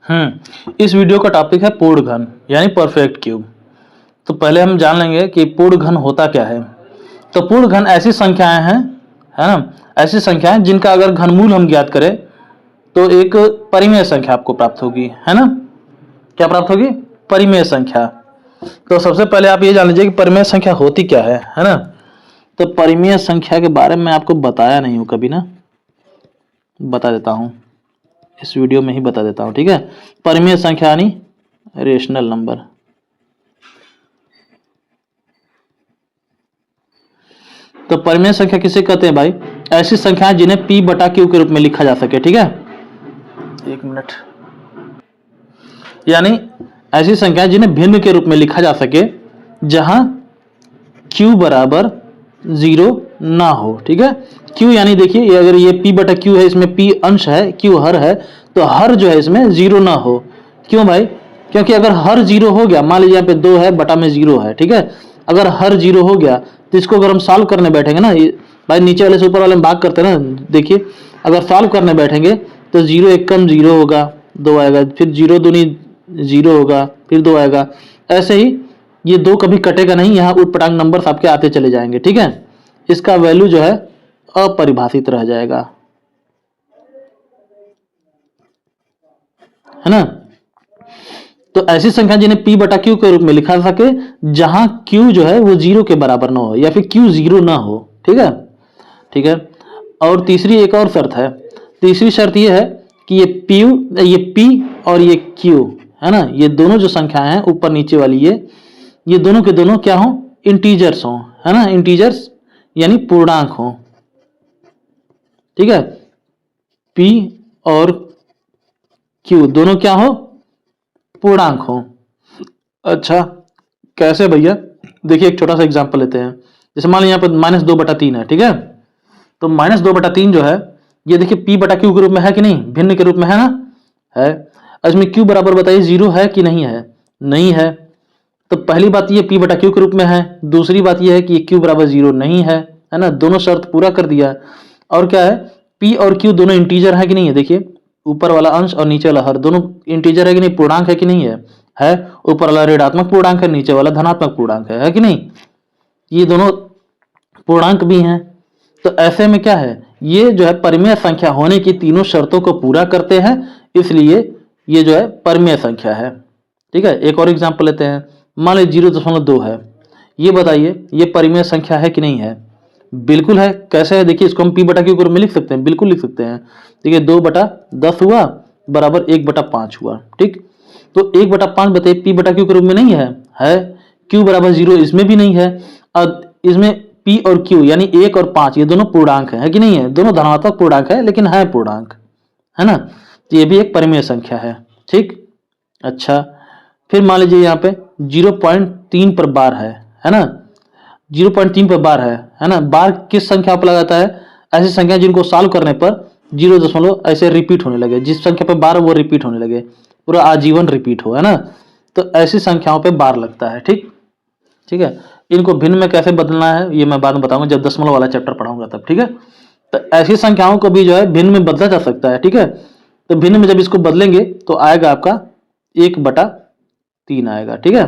इस वीडियो का टॉपिक है पूर्ण घन यानी परफेक्ट क्यूब। तो पहले हम जान लेंगे कि पूर्ण घन होता क्या है। तो पूर्ण घन ऐसी संख्याएं हैं, है ना, ऐसी संख्याएं जिनका अगर घनमूल हम ज्ञात करें तो एक परिमेय संख्या आपको प्राप्त होगी, है ना। क्या प्राप्त होगी? परिमेय संख्या। तो सबसे पहले आप ये जान लीजिए कि परिमेय संख्या होती क्या है ना। तो परिमेय संख्या के बारे में आपको बताया नहीं हूं कभी ना, बता देता हूं, इस वीडियो में ही बता देता हूं, ठीक है। परिमेय संख्या यानी रेशनल नंबर। तो परिमेय संख्या किसे कहते हैं भाई? ऐसी संख्याएं जिन्हें p बटा q के रूप में लिखा जा सके, ठीक है। एक मिनट, यानी ऐसी संख्याएं जिन्हें भिन्न के रूप में लिखा जा सके जहां q बराबर 0 ना हो, ठीक है। q यानी देखिए अगर ये p बटा q है, इसमें p अंश है, q हर है, तो हर जो है इसमें 0 ना हो। क्यों भाई? क्योंकि अगर हर 0 हो गया, मान लीजिए यहाँ पे 2 है, बटा में 0 है, ठीक है। अगर हर 0 हो गया तो इसको अगर हम सॉल्व करने बैठेंगे ना, भाई नीचे वाले से ऊपर वाले में भाग करते हैं ना, देखिए अगर सॉल्व करने बैठेंगे तो 0 एक कम 0 होगा, 2 आएगा, फिर 0 दूनी 0 होगा, फिर 2 आएगा। ऐसे ही ये 2 कभी कटेगा नहीं, यहाँ उटपटांग नंबर आपके आते चले जाएंगे, ठीक है। इसका वैल्यू जो है अपरिभाषित रह जाएगा, है ना। तो ऐसी संख्या जिन्हें p बटा q के रूप में लिखा जा सके जहां q जो है वो 0 के बराबर ना हो या फिर q 0 ना हो, ठीक है, ठीक है। और तीसरी एक और शर्त है। तीसरी शर्त ये है कि ये p और ये q, है ना, ये दोनों जो संख्याएं हैं ऊपर नीचे वाली ये दोनों के दोनों क्या हो? इंटीजर्स हो, है ना, इंटीजर्स यानी पूर्णांक हो, ठीक है। p और q दोनों क्या हो? पूर्णांक हो। अच्छा कैसे भैया? देखिए एक छोटा सा एग्जांपल लेते हैं। जैसे मान लीजिए यहाँ पर -2/3 है, ठीक है। तो -2/3 जो है ये देखिए p बटा q के रूप में है कि नहीं? भिन्न के रूप में है ना, है। इसमें q बराबर बताइए 0 है कि नहीं है? नहीं है। तो पहली बात ये p बटा q के रूप में है, दूसरी बात ये है कि q बराबर 0 नहीं है ना। दोनों शर्त पूरा कर दिया। और क्या है? p और q दोनों इंटीजर है कि नहीं है? देखिए ऊपर वाला अंश और नीचे वाला हर दोनों इंटीजर है कि नहीं? पूर्णांक है कि नहीं है? है। ऊपर वाला ऋणात्मक पूर्णांक है, नीचे वाला धनात्मक पूर्णांक है कि नहीं? ये दोनों पूर्णांक भी हैं। तो ऐसे में क्या है, ये जो है परिमेय संख्या होने की तीनों शर्तों को पूरा करते हैं, इसलिए ये जो है परिमेय संख्या है, ठीक है। एक और एग्जांपल लेते हैं। मान लीजिए 0.2 है, ये बताइए ये परिमेय संख्या है कि नहीं है? बिल्कुल है। कैसे है? देखिए इसको हम p बटा q के रूप में लिख सकते हैं, बिल्कुल लिख सकते हैं। देखिए 2/10 हुआ बराबर 1/5 हुआ, ठीक। तो 1/5 बताइए p बटा q के रूप में नहीं है? है। q बराबर 0 इसमें भी नहीं है। और इसमें p और q यानी 1 और 5 ये दोनों पूर्णांक है कि नहीं है? दोनों धनात्मक पूर्णांक है लेकिन है पूर्णांक, है ना। तो ये भी एक परिमेय संख्या है, ठीक। अच्छा फिर मान लीजिए यहाँ पे 0.3 पर बार है ना। 0.3 पर बार है ना। बार किस संख्या पर लगाता है? ऐसी संख्या जिनको सॉल्व करने पर 0 ऐसे रिपीट होने लगे, जिस संख्या पर बार वो रिपीट होने लगे, पूरा आजीवन रिपीट हो, है ना। तो ऐसी संख्याओं पे बार लगता है, ठीक, ठीक है। इनको भिन्न में कैसे बदलना है ये मैं बाद में बताऊंगा, जब दशमलव वाला चैप्टर पढ़ाऊंगा तब, ठीक है। तो ऐसी संख्याओं को भी जो है भिन्न में बदला जा सकता है, ठीक है। तो भिन्न में जब इसको बदलेंगे तो आएगा आपका 1/3 आएगा, ठीक है।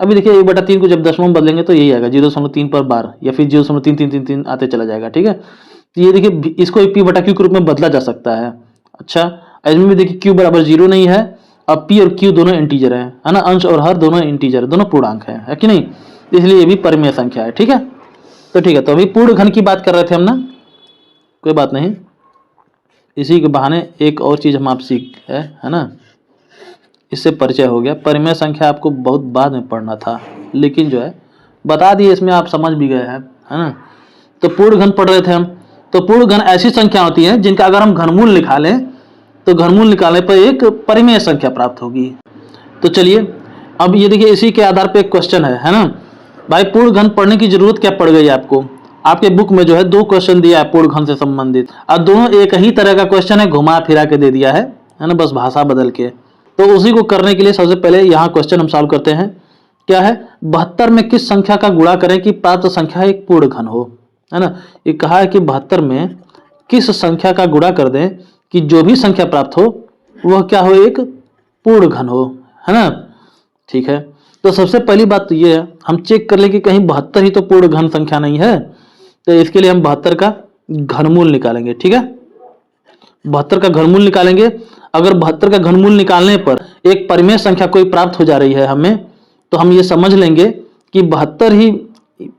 अभी देखिए 1/3 को जब दशमलव में बदलेंगे तो यही आएगा 0.3 पर बार या फिर 0.3333 आते चला जाएगा, ठीक है। तो ये देखिए इसको p बटा q के रूप में बदला जा सकता है। अच्छा इसमें भी देखिए q बराबर 0 नहीं है, अब p और q दोनों इंटीजर है ना, अंश और हर दोनों इंटीजर, दोनों पूर्णांक है कि नहीं? इसलिए ये भी परिमेय संख्या है, ठीक है। तो ठीक है, तो अभी पूर्ण घन की बात कर रहे थे हम ना, कोई बात नहीं, इसी के बहाने एक और चीज हम आप सीख है ना, इससे परिचय हो गया। परिमेय संख्या आपको बहुत बाद में पढ़ना था, लेकिन जो है बता दिए, इसमें आप समझ भी गए हैं, है ना। तो पूर्ण घन पढ़ रहे थे हम। तो पूर्ण घन ऐसी संख्या होती है जिनका अगर हम घनमूल निकालें तो घनमूल निकालने पर एक परिमेय संख्या प्राप्त होगी। तो चलिए अब ये देखिए इसी के आधार पर एक क्वेश्चन है ना भाई। पूर्ण घन पढ़ने की जरूरत क्या पड़ गई आपको? आपके बुक में जो है 2 क्वेश्चन दिया है पूर्ण घन से संबंधित, और दोनों एक ही तरह का क्वेश्चन है, घुमा फिरा के दे दिया है ना, बस भाषा बदल के। तो उसी को करने के लिए सबसे पहले यहाँ क्वेश्चन हम सॉल्व करते हैं। क्या है? 72 में किस संख्या का गुणा करें कि प्राप्त संख्या एक पूर्ण घन हो, है ना। ये कहा है कि 72 में किस संख्या का गुणा कर दें कि जो भी संख्या प्राप्त हो वह क्या हो? एक पूर्ण घन हो, है ना। ठीक है, तो सबसे पहली बात तो ये है, हम चेक कर लें कि कहीं 72 ही तो पूर्ण घन संख्या नहीं है। तो इसके लिए हम 72 का घनमूल निकालेंगे। ठीक है, 72 का घनमूल निकालेंगे। अगर 72 का घनमूल निकालने पर एक परिमेय संख्या कोई प्राप्त हो जा रही है हमें, तो हम ये समझ लेंगे कि 72 ही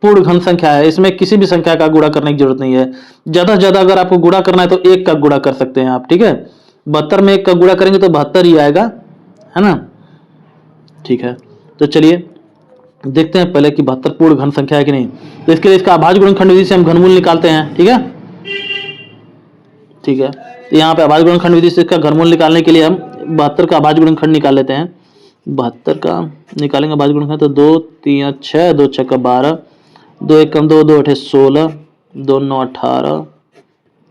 पूर्ण घन संख्या है, इसमें किसी भी संख्या का गुणा करने की जरूरत नहीं है। ज्यादा से ज्यादा अगर आपको गुणा करना है तो 1 का गुणा कर सकते हैं आप। ठीक है, 72 में 1 का गुणा करेंगे तो 72 ही आएगा, है ना। ठीक है, तो चलिए देखते हैं पहले कि 72 पूर्ण घन संख्या है कि नहीं। तो इसके लिए इसका अभाज्य गुणनखंड विधि से हम घनमूल निकालते हैं। ठीक है, ठीक है, तो यहाँ पे अभाज्य गुणनखंड विधि से इसका घनमूल निकालने के लिए हम 72 का अभाज्य गुणनखंड निकाल लेते हैं। 72 का निकालेंगे अभाज्य गुणनखंड, तो 2 3 6, 2 6 12, 2 1 2, 2 8 16, 2 9 18,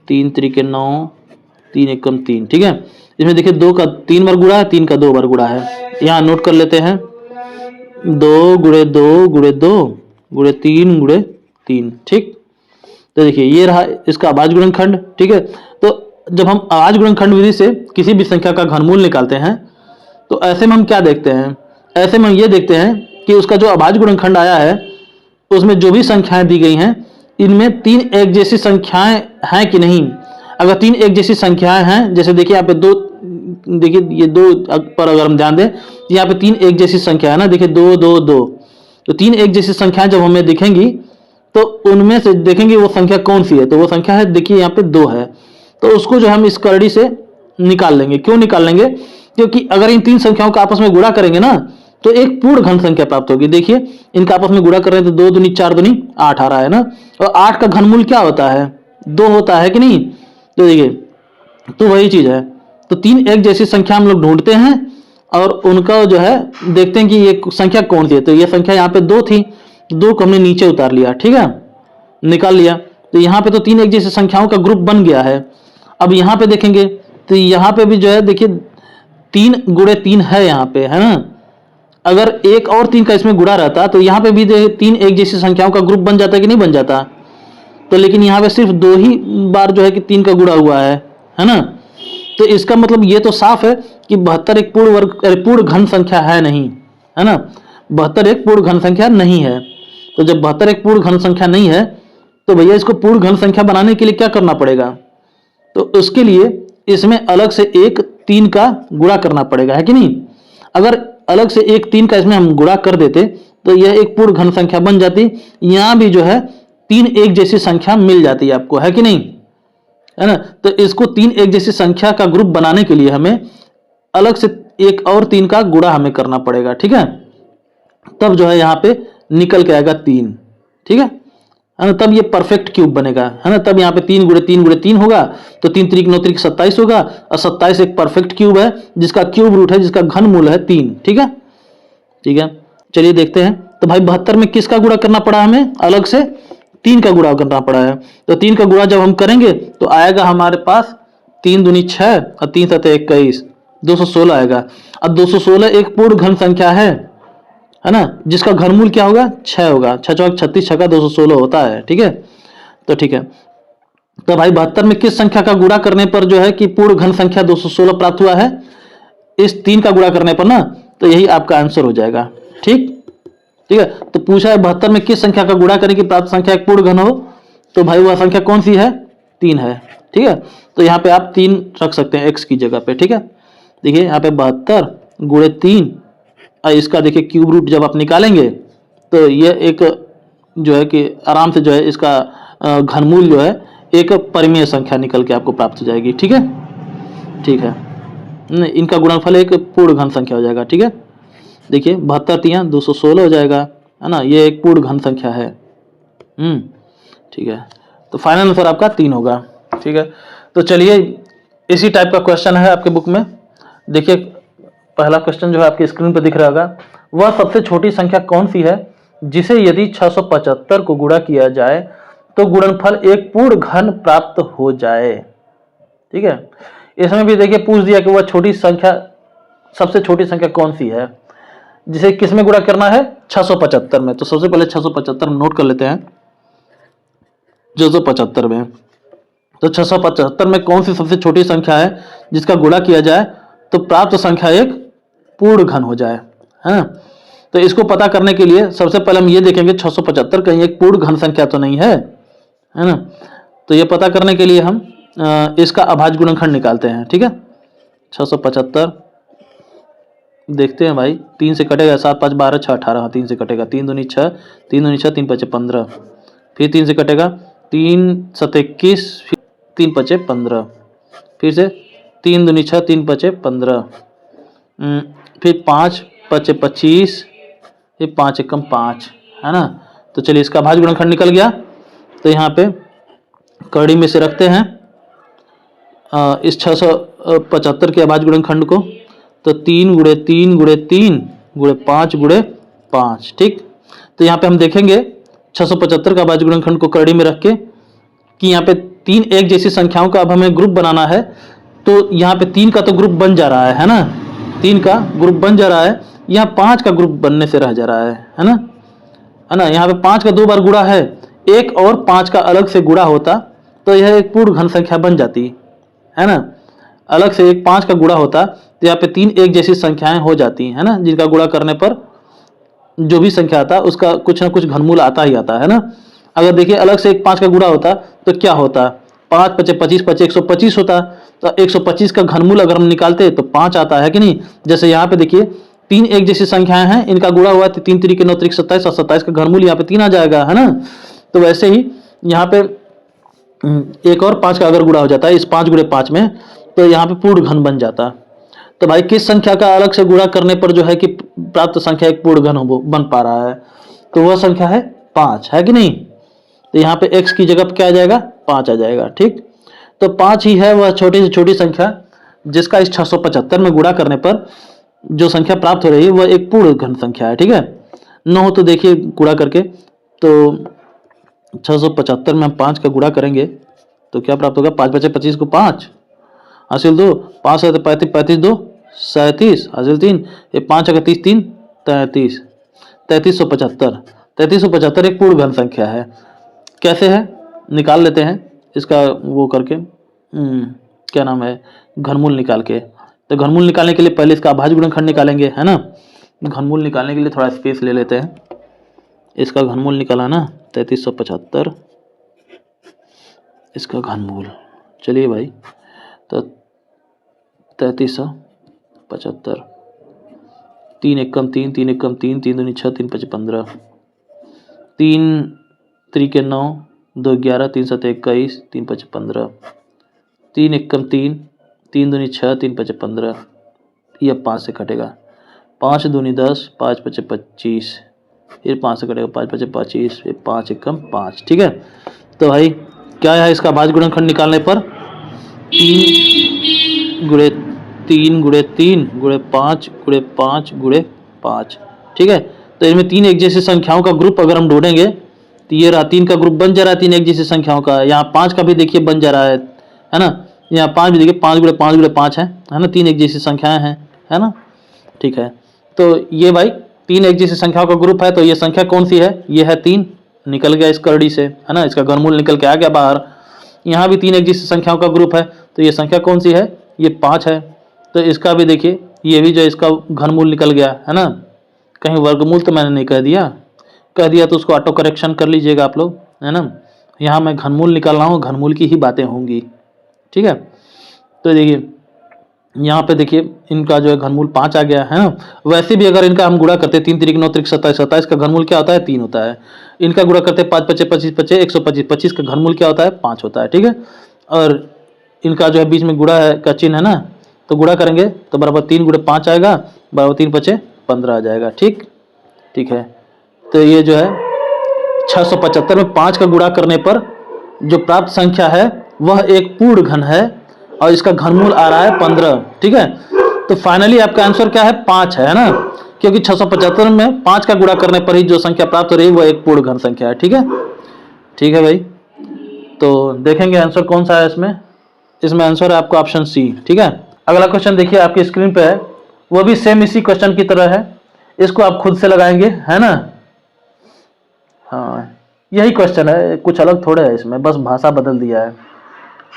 3 3 9, 3 1 3। ठीक है, इसमें देखिए 2 का 3 बार गुणा है, 3 का 2 बार गुणा है। यहाँ नोट कर लेते हैं, 2 गुणे 2 गुणे 2 गुणे 3 गुणे 3। ठीक, तो देखिए ये रहा इसका अभाज्य गुणनखंड। ठीक है, तो जब हम अभाज्य गुणनखंड विधि से किसी भी संख्या का घनमूल निकालते हैं तो ऐसे में हम क्या देखते हैं, ऐसे में हम ये देखते हैं कि उसका जो अभाज्य गुणनखंड आया है उसमें जो भी संख्याएं दी गई हैं इनमें 3 एक जैसी संख्याएं हैं कि नहीं। अगर 3 एक जैसी संख्याएं हैं, जैसे देखिए यहाँ पे 2, देखिए ये 2 पर अगर हम ध्यान दें, यहाँ पे 3 एक जैसी संख्या है ना, देखिए 2 2 2, तो 3 एक जैसी संख्याएं जब हमें दिखेंगी तो उनमें से देखेंगे वो संख्या कौन सी है, तो वो संख्या है, देखिए यहाँ पे 2 है, तो उसको जो हम इस करड़ी से निकाल लेंगे। क्यों निकाल लेंगे, क्योंकि अगर इन 3 संख्याओं का आपस में गुणा करेंगे ना तो एक पूर्ण घन संख्या प्राप्त होगी। देखिए इनका आपस में गुणा कर रहे हैं तो 2 दूनी 4 दूनी 8 आ रहा है ना, और 8 का घनमूल क्या होता है, 2 होता है कि नहीं। तो देखिए, तो वही चीज है, तो 3 एक जैसी संख्या हम लोग ढूंढते हैं और उनका जो है देखते हैं कि ये संख्या कौन सी है। तो ये संख्या यहाँ पे 2 थी, 2 को हमने नीचे उतार लिया। ठीक है, निकाल लिया, तो यहाँ पे तो 3 एक जैसी संख्याओं का ग्रुप बन गया है। अब यहाँ पे देखेंगे तो यहाँ पे भी जो है देखिए 3 गुणे 3 है यहाँ पे, है ना। अगर 1 और 3 का इसमें गुणा रहता तो यहाँ पे भी 3 एक जैसी संख्याओं का ग्रुप बन जाता कि नहीं बन जाता। तो लेकिन यहाँ पे सिर्फ 2 ही बार जो है कि 3 का गुणा हुआ है ना। तो इसका मतलब ये तो साफ है कि 72 एक पूर्ण घन संख्या है नहीं, है ना। 72 एक पूर्ण घन संख्या नहीं है। तो जब 72 एक पूर्ण घन संख्या नहीं है तो भैया इसको पूर्ण घन संख्या बनाने के लिए क्या करना पड़ेगा, तो उसके लिए इसमें अलग से एक 3 का गुणा करना पड़ेगा, है कि नहीं। अगर अलग से एक 3 का इसमें हम गुणा कर देते तो यह एक पूर्ण घन संख्या बन जाती। यहां भी जो है 3 एक जैसी संख्या मिल जाती है आपको, है कि नहीं, है ना। तो इसको 3 एक जैसी संख्या का ग्रुप बनाने के लिए हमें अलग से एक और 3 का गुणा हमें करना पड़ेगा। ठीक है, तब जो है यहाँ पे निकल के आएगा 3। ठीक है ना, तब ये परफेक्ट क्यूब बनेगा, है ना। तब यहाँ पे 3 गुणे 3 गुणे 3 होगा, तो 3 3 9 3 27 होगा, और 27 एक परफेक्ट क्यूब है जिसका क्यूब रूट है, जिसका घन मूल है 3। ठीक है, ठीक है, चलिए देखते हैं। तो भाई 72 में किसका गुणा करना पड़ा, हमें अलग से 3 का गुणा करना पड़ा है। तो 3 का गुणा जब हम करेंगे तो आएगा हमारे पास 3 दूनी 6 और 3 7 21, 216 आएगा। अब 216 एक पूर्ण घन संख्या है ना, जिसका घनमूल क्या होगा 6 होगा। 6 चौक 36, 6 का 216 होता है। ठीक है, तो ठीक है, तो भाई 72 में किस संख्या का गुणा करने पर जो है कि पूर्ण घन संख्या 216 प्राप्त हुआ है, इस 3 का गुणा करने पर ना, तो यही आपका आंसर हो जाएगा। ठीक, ठीक है, तो पूछा है 72 में किस संख्या का गुणा करने की प्राप्त संख्या एक पूर्ण घन हो, तो भाई वह संख्या कौन सी है, 3 है। ठीक है, तो यहाँ पे आप 3 रख सकते हैं x की जगह पे। ठीक है, देखिए यहाँ पे 72 गुणे 3, इसका देखिए क्यूब रूट जब आप निकालेंगे तो ये एक जो है कि आराम से जो है इसका घनमूल जो है एक परिमेय संख्या निकल के आपको प्राप्त हो जाएगी। ठीक है, ठीक है, इनका गुणनफल एक पूर्ण घन संख्या हो जाएगा। ठीक है, देखिए 72 3 216 हो जाएगा, है ना, ये एक पूर्ण घन संख्या है। ठीक है, तो फाइनल आंसर आपका 3 होगा। ठीक है, तो चलिए इसी टाइप का क्वेश्चन है आपके बुक में। देखिए पहला क्वेश्चन जो है आपकी स्क्रीन पर दिख रहा होगा, वह सबसे छोटी संख्या कौन सी है जिसे यदि 675 को गुणा किया जाए तो गुणनफल एक पूर्ण घन प्राप्त हो जाए। ठीक है, इसमें भी देखिए पूछ दिया कि वह छोटी संख्या, सबसे छोटी संख्या कौन सी है जिसे किस में गुणा करना है, 675 में। तो सबसे पहले 675 नोट कर लेते हैं। 675 में, तो 675 में कौन सी सबसे छोटी संख्या है जिसका गुणा किया जाए तो प्राप्त संख्या एक पूर्ण घन हो जाए, है ना। तो इसको पता करने के लिए सबसे पहले हम ये देखेंगे 675 कहीं एक पूर्ण घन संख्या तो नहीं है ना। तो ये पता करने के लिए हम इसका अभाज्य गुणनखंड निकालते हैं, ठीक है। 675 देखते हैं भाई, 3 से कटेगा 7 5 12 6 18, 3 से कटेगा 3 दूनी 6, 3 दूनी 6, 3 5 15, फिर 3 से कटेगा 3 7 21, 3 5 15, फिर से 3 दूनी 6, 3 5 15, फिर 5 5 25, फिर 5 एकम 5, है ना। तो चलिए इसका अभाज्य गुणनखंड निकल गया। तो यहाँ पे कड़ी में से रखते हैं इस 675 के अभाज्य गुणनखंड को। तो 3 गुणे 3 गुणे 3 गुणे 5 गुणे 5, ठीक। तो यहाँ पे हम देखेंगे 675 का अभाज्य गुणनखंड को करड़ी में रख के कि यहाँ पे 3 एक जैसी संख्याओं का अब हमें ग्रुप बनाना है। तो यहाँ पे 3 का तो ग्रुप बन जा रहा है ना, 3 का ग्रुप बन जा रहा है, यहाँ 5 का ग्रुप बनने से रह जा रहा है ना। यहाँ पे 5 का 2 बार गुणा है, एक और 5 का अलग से गुणा होता तो यह एक पूर्ण घन संख्या बन जाती, है ना। अलग से एक 5 का गुणा होता तो यहाँ पे 3 एक जैसी संख्याएं हो जाती, है ना, जिनका गुणा करने पर जो भी संख्या आता उसका कुछ ना कुछ घनमूल आता ही आता, है ना। अगर देखिए अलग से एक 5 का गुणा होता तो क्या होता, 5 5 25 25 125 होता। तो 125 का घनमूल अगर हम निकालते तो 5 आता है कि नहीं। जैसे यहाँ पे देखिए 3 एक जैसी संख्याएं हैं, इनका गुणा हुआ तो 3 3 9 3 27 और 27 का घनमूल यहाँ पे 3 आ जाएगा, है ना। तो वैसे ही यहाँ पे एक और 5 का अगर गुणा हो जाता है इस 5 गुणे 5 में, तो यहाँ पे पूर्ण घन बन जाता। तो भाई किस संख्या का अलग से गुणा करने पर जो है कि प्राप्त संख्या एक पूर्ण घन बन पा रहा है, तो वह संख्या है 5, है कि नहीं। तो यहाँ पे x की जगह क्या आ जाएगा, 5 आ जाएगा, ठीक। तो 5 ही है वह छोटी से छोटी संख्या जिसका इस 675 में गुणा करने पर जो संख्या प्राप्त हो रही है वह एक पूर्ण घन संख्या है, ठीक है। 9 तो देखिए गुणा करके, तो 675 में हम 5 का गुणा करेंगे तो क्या प्राप्त होगा, 5 5 25 को 5 हासिल 2, 5 है तो 35 35 2 37 हासिल 3, ये 5 अगर 30 3 33, 3375। 3375 एक पूर्ण घन संख्या है। कैसे है निकाल लेते हैं इसका वो करके, क्या नाम है, घनमूल निकाल के। तो घनमूल निकालने के लिए पहले इसका अभाज्य गुणनखंड निकालेंगे, है ना। घनमूल निकालने के लिए थोड़ा स्पेस ले लेते हैं। इसका घनमूल निकाला ना 3375, इसका घनमूल, चलिए भाई, तो 3375, 3 एकम 3 3 एकम 3 3 दूनी 6 3 5 15, 3 3 9 2 11 3 7 21 3 5 15, 3 एकम 3 3 दूनी 6 3 5 15, यह 5 से कटेगा, 5 दूनी 10 5 5 25, फिर 5 से कटेगा 5 5 25, फिर 5 एकम 5, ठीक है। तो भाई क्या है इसका अभाज्य गुणनखंड निकालने पर 3 गुणे 3 गुणे 3 गुणे 5 गुणे 5 गुणे 5, ठीक है। तो इनमें 3 एक जैसी संख्याओं का ग्रुप अगर हम ढूंढेंगे तो ये रहा 3 का ग्रुप बन जा रहा है 3 एक जैसी संख्याओं का। यहाँ 5 का भी देखिए बन जा रहा है ना। यहाँ 5 भी देखिए 5 गुणे 5 गुणे 5 है ना, 3 एक जैसी संख्याएं हैं, है ना, ठीक है। तो ये भाई 3 एक जैसी संख्याओं का ग्रुप है। तो ये संख्या कौन सी है, ये है 3, निकल गया इस करड़ी से, है ना, इसका घनमूल निकल के आ गया बाहर। यहाँ भी 3 एक जैसी संख्याओं का ग्रुप है, तो ये संख्या कौन सी है, ये 5 है। तो इसका भी देखिए ये भी जो इसका घनमूल निकल गया, है ना। कहीं वर्गमूल तो मैंने नहीं कह दिया तो उसको ऑटो करेक्शन कर लीजिएगा आप लोग, है ना। यहाँ मैं घनमूल निकाल रहा हूँ, घनमूल की ही बातें होंगी, ठीक है। तो देखिए यहाँ पे देखिए इनका जो है घनमूल 5 आ गया, है ना। वैसे भी अगर इनका हम गुणा करते हैं 3 3 9 3 27 27 का घनमूल क्या होता है, 3 होता है। इनका गुणा करते हैं 5 5 25 25 125 25 का घनमूल क्या होता है, 5 होता है, ठीक है। और इनका जो है बीच में गुणा है का चिन्ह है ना, तो गुणा करेंगे तो बराबर 3 गुणे 5 आएगा, बराबर 3 5 15 आ जाएगा, ठीक है। तो ये जो है 675 में 5 का गुणा करने पर जो प्राप्त संख्या है वह एक पूर्ण घन है और इसका घनमूल आ रहा है 15, ठीक है। तो फाइनली आपका आंसर क्या है, 5 है ना, क्योंकि 675 में 5 का गुणा करने पर ही जो संख्या प्राप्त हो रही है वह एक पूर्ण घन संख्या है, ठीक है भाई। तो देखेंगे आंसर कौन सा है इसमें आंसर है आपका ऑप्शन सी, ठीक है। अगला क्वेश्चन देखिए आपकी स्क्रीन पे है, वो भी सेम इसी क्वेश्चन की तरह है, इसको आप खुद से लगाएंगे, है ना। हाँ यही क्वेश्चन है, कुछ अलग थोड़ा है इसमें, बस भाषा बदल दिया है,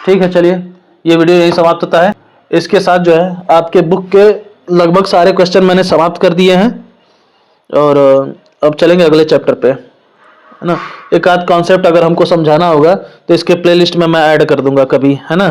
ठीक है। चलिए ये वीडियो यही समाप्त होता है। इसके साथ जो है आपके बुक के लगभग सारे क्वेश्चन मैंने समाप्त कर दिए हैं और अब चलेंगे अगले चैप्टर पे, है ना। एक आध कॉन्सेप्ट अगर हमको समझाना होगा तो इसके प्लेलिस्ट में मैं ऐड कर दूंगा कभी, है ना।